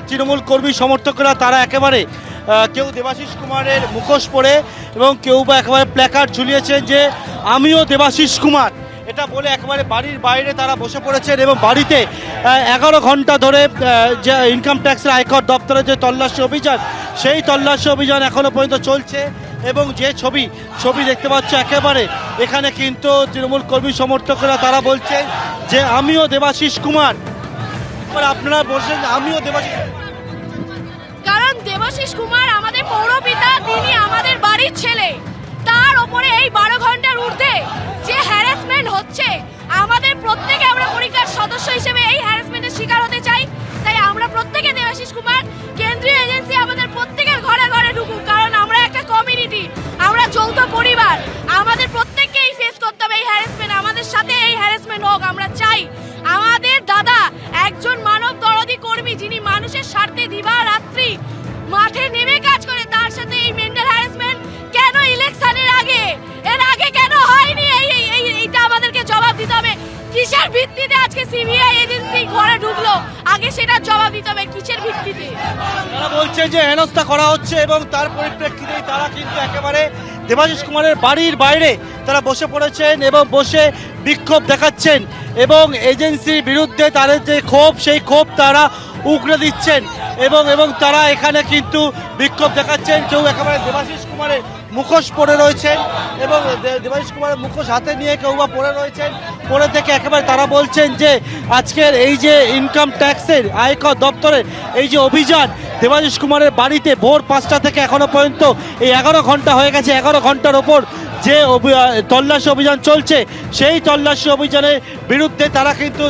তৃণমূল কর্মী সমর্থকরা তারা একেবারে কেউ দেবাশিস কুমারের মুখোশ পরে এবং কেউ বা একেবারে প্ল্যাকার্ড ঝুলিয়েছেন যে আমিও দেবাশিস কুমার, এটা বলে একেবারে বাড়ির বাইরে তারা বসে পড়েছেন এবং বাড়িতে 11 ঘন্টা ধরে যে ইনকাম ট্যাক্সের আয়কর দপ্তরের যে তল্লাশি অভিযান, সেই তল্লাশি অভিযান এখনও পর্যন্ত চলছে। এবং যে ছবি দেখতে পাচ্ছ একেবারে এখানে কিন্তু তৃণমূল কর্মী সমর্থকরা তারা বলছেন যে আমিও দেবাশিস কুমার। আপনারা বলছেন আমিও দেবাশিস, কারণ দেবাশিস কুমার আমাদের পৌরপিতা, তিনি আমাদের বাড়ির ছেলে। তার ওপরে এই 12 ঘন্টার ঊর্ধ্বে যে হ্যারাসমেন্ট হচ্ছে, আমাদের প্রত্যেকে আমরা পরিকার সদস্য হিসেবে এই হ্যারাসমেন্টের শিকার হতে চাই। তাই আমরা প্রত্যেকে দেবাশিস কুমার কেন্দ্রীয় এজেন্সি আমাদের প্রত্যেকের ঘরে ঘরে ঢুকুক, কারণ আমরা একটা কমিউনিটি, আমরা যৌথ পরিবার, আমাদের প্রত্যেককেই ফেস করতে হবে এই হ্যারাসমেন্ট। আমাদের সাথে এই হ্যারাসমেন্ট হোক, আমরা চাই। আমাদের দাদা একজন মানব দরদি কর্মী, যিনি মানুষের স্বার্থে দিবারাত্রি মাঠে নেমে কাজ করে, তার সাথে এই মেন্টাল হ্যারাসমেন্ট কেন ইলেকশনের আগে, এর আগে কেন হয়নি? এইটা আমাদেরকে জবাব দিতে হবে। কিসের ভিত্তিতে আজকে সিবিআই এজেন্সি ঘরে ঢুকলো, আগে সেটা জবাব দিতে হবে। কিসের ভিত্তিতে? তারা বলছে যে হেনস্থা করা হচ্ছে এবং তার পরিপ্রেক্ষিতেই তারা কিন্তু একেবারে দেবাশিস কুমারের বাড়ির বাইরে তারা বসে পড়েছেন এবং বসে বিক্ষোভ দেখাচ্ছেন এবং এজেন্সির বিরুদ্ধে তাদের যে ক্ষোভ, সেই ক্ষোভ তারা উগড়ে দিচ্ছেন এবং তারা এখানে কিন্তু বিক্ষোভ দেখাচ্ছেন। কেউ একেবারে দেবাশিস কুমারের মুখোশ পরে রয়েছেন এবং দেবাশিস কুমারের মুখোশ হাতে নিয়ে কেউ বা পরে রয়েছেন। পরে থেকে একেবারে তারা বলছেন যে আজকের এই যে ইনকাম ট্যাক্সের আয়কর দপ্তরের এই যে অভিযান, দেবাশিস কুমারের বাড়িতে ভোর 5টা থেকে এখনো পর্যন্ত এই 11 ঘন্টা হয়ে গেছে, 11 ঘন্টার ওপর যে তল্লাশি অভিযান চলছে, সেই তল্লাশি অভিযানের বিরুদ্ধে তারা কিন্তু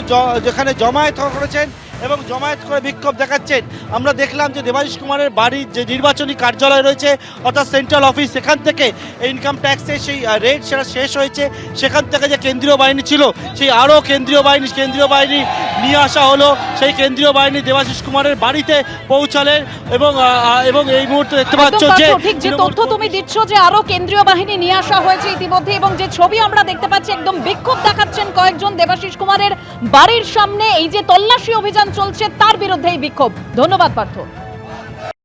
যেখানে জমায়েত করেছেন এবং জমায়েত করে বিক্ষোভ দেখাচ্ছেন। আমরা দেখলাম যে দেবাশিস কুমারের বাড়ির যে নির্বাচনী কার্যালয় রয়েছে অর্থাৎ সেন্ট্রাল অফিস, সেখান থেকে ইনকাম ট্যাক্সের সেই রেড সেটা শেষ হয়েছে। সেখান থেকে যে কেন্দ্রীয় বাহিনী ছিল, সেই আরও কেন্দ্রীয় বাহিনী নিয়ে আসা হলো। সেই কেন্দ্রীয় বাহিনী দেবাশিস কুমারের বাড়িতে পৌঁছালেন এবং এই মুহূর্তে দেখতে পাচ্ছ যে ঠিক যে তথ্য তুমি দিচ্ছ যে আরো কেন্দ্রীয় বাহিনী নিয়ে আসা হয়েছে ইতিমধ্যে, এবং যে ছবি আমরা দেখতে পাচ্ছি একদম বিক্ষোভ দেখাচ্ছেন কয়েকজন দেবাশিস কুমারের বাড়ির সামনে। এই যে তল্লাশি অভিযান চলছে তার বিরুদ্ধে এই বিক্ষোভ। ধন্যবাদ পার্থ।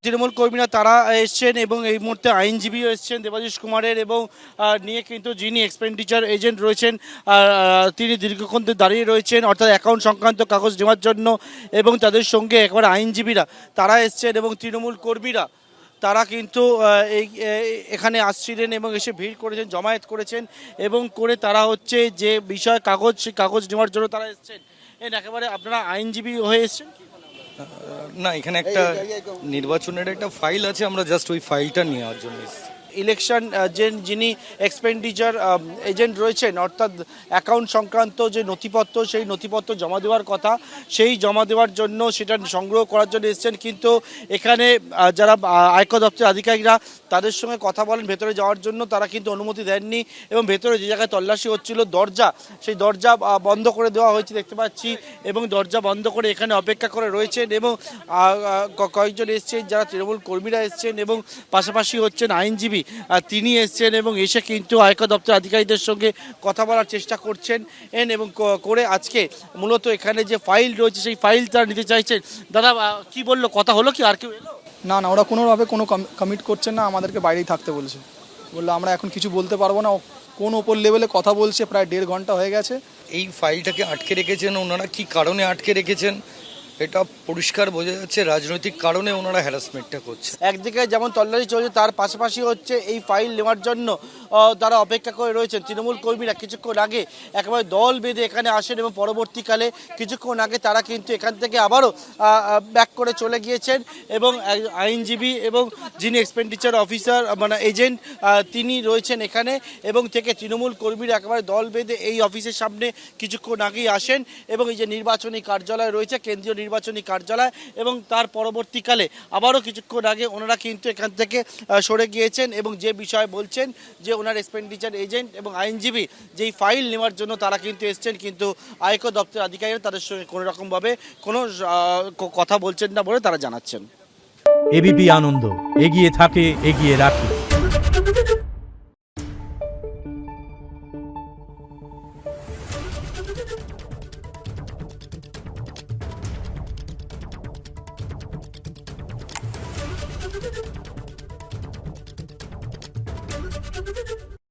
তৃণমূল কর্মীরা তারা এসছেন এবং এই মুহূর্তে আইনজীবীও এসছেন দেবাশিস কুমারের এবং নিয়ে কিন্তু যিনি এক্সপেন্ডিচার এজেন্ট রয়েছেন তিনি দীর্ঘক্ষণ দাঁড়িয়ে রয়েছেন অর্থাৎ অ্যাকাউন্ট সংক্রান্ত কাগজ নেওয়ার জন্য এবং তাদের সঙ্গে একবার আইনজীবীরা তারা এসছেন এবং তৃণমূল কর্মীরা তারা কিন্তু এখানে আসছিলেন এবং এসে ভিড় করেছেন, জমায়েত করেছেন এবং করে তারা হচ্ছে যে বিষয় কাগজ নেওয়ার জন্য তারা এসছেন। একেবারে আপনারা আইনজীবী হয়ে এসছেন? না, এখানে একটা নির্বাচনের একটা ফাইল আছে, আমরা জাস্ট ওই ফাইলটা নেওয়ার জন্য এসেছি। ইলেকশন যিনি এক্সপেন্ডিচার এজেন্ট রয়েছেন অর্থাৎ অ্যাকাউন্ট সংক্রান্ত যে নথিপত্র, সেই নথিপত্র জমা দেওয়ার কথা, সেই জমা দেওয়ার জন্য সেটা সংগ্রহ করার জন্য এসেছেন। কিন্তু এখানে যারা আয়কর দপ্তরের আধিকারিকরা তাদের সঙ্গে কথা বলেন ভেতরে যাওয়ার জন্য, তারা কিন্তু অনুমতি দেননি এবং ভেতরে যে জায়গায় তল্লাশি হচ্ছিল সেই দরজা বন্ধ করে দেওয়া হয়েছে দেখতে পাচ্ছি এবং দরজা বন্ধ করে এখানে অপেক্ষা করে রয়েছেন এবং কয়েকজন এসছেন যারা তৃণমূল কর্মীরা এসছেন এবং পাশাপাশি হচ্ছেন আইনজীবী, তিনি এসছেন এবং এসে কিন্তু আয়কর দপ্তর আধিকারিকদের সঙ্গে কথা বলার চেষ্টা করছেন এবং করে আজকে মূলত এখানে যে ফাইল রয়েছে সেই ফাইল তারা নিতে চাইছেন। দাদা কি বললো, কথা হলো কি? আর কেউ এলো? না, ওরা কোনোভাবে কোনো কমিট করছেন না, আমাদেরকে বাইরেই থাকতে বললো আমরা এখন কিছু বলতে পারবো না। কোন ওপর লেভেলে কথা বলছে, প্রায় 1.5 ঘন্টা হয়ে গেছে। এই ফাইলটাকে আটকে রেখেছেন ওনারা, কি কারণে আটকে রেখেছেন এটা পরিষ্কার বোঝা যাচ্ছে, রাজনৈতিক কারণে ওনারা হ্যারাসমেন্টটা করছে। একদিকে যেমন তল্লাশি চলছে, তার পাশাপাশি হচ্ছে এই ফাইল নেওয়ার জন্য তারা অপেক্ষা করে রয়েছেন। তৃণমূল কর্মীরা কিছুক্ষণ আগে একেবারে দল বেঁধে এখানে আসেন এবং পরবর্তীকালে কিছুক্ষণ আগে তারা কিন্তু এখান থেকে আবারও ব্যাক করে চলে গিয়েছেন এবং আইনজীবী এবং যিনি এক্সপেন্ডিচার অফিসার মানে এজেন্ট তিনি রয়েছেন এখানে এবং থেকে তৃণমূল কর্মীরা একেবারে দল বেঁধে এই অফিসের সামনে কিছুক্ষণ আগেই আসেন এবং এই যে নির্বাচনী কার্যালয় রয়েছে, কেন্দ্রীয় নির্বাচনী কার্যালয়, এবং তার পরবর্তীকালে আবারও কিছুক্ষণ আগে ওনারা কিন্তু এখান থেকে সরে গিয়েছেন এবং যে বিষয় বলছেন যে ওনার এক্সপেন্ডিচার এজেন্ট এবং আইনজীবী যেই ফাইল নেওয়ার জন্য তারা কিন্তু এসছেন, কিন্তু আয়কর দপ্তরের আধিকারিকরা তাদের সঙ্গে কোনো রকমভাবে কোনো কথা বলছেন না বলে তারা জানাচ্ছেন। এবিপি আনন্দ, এগিয়ে থাকে, এগিয়ে রাখে। দেখুন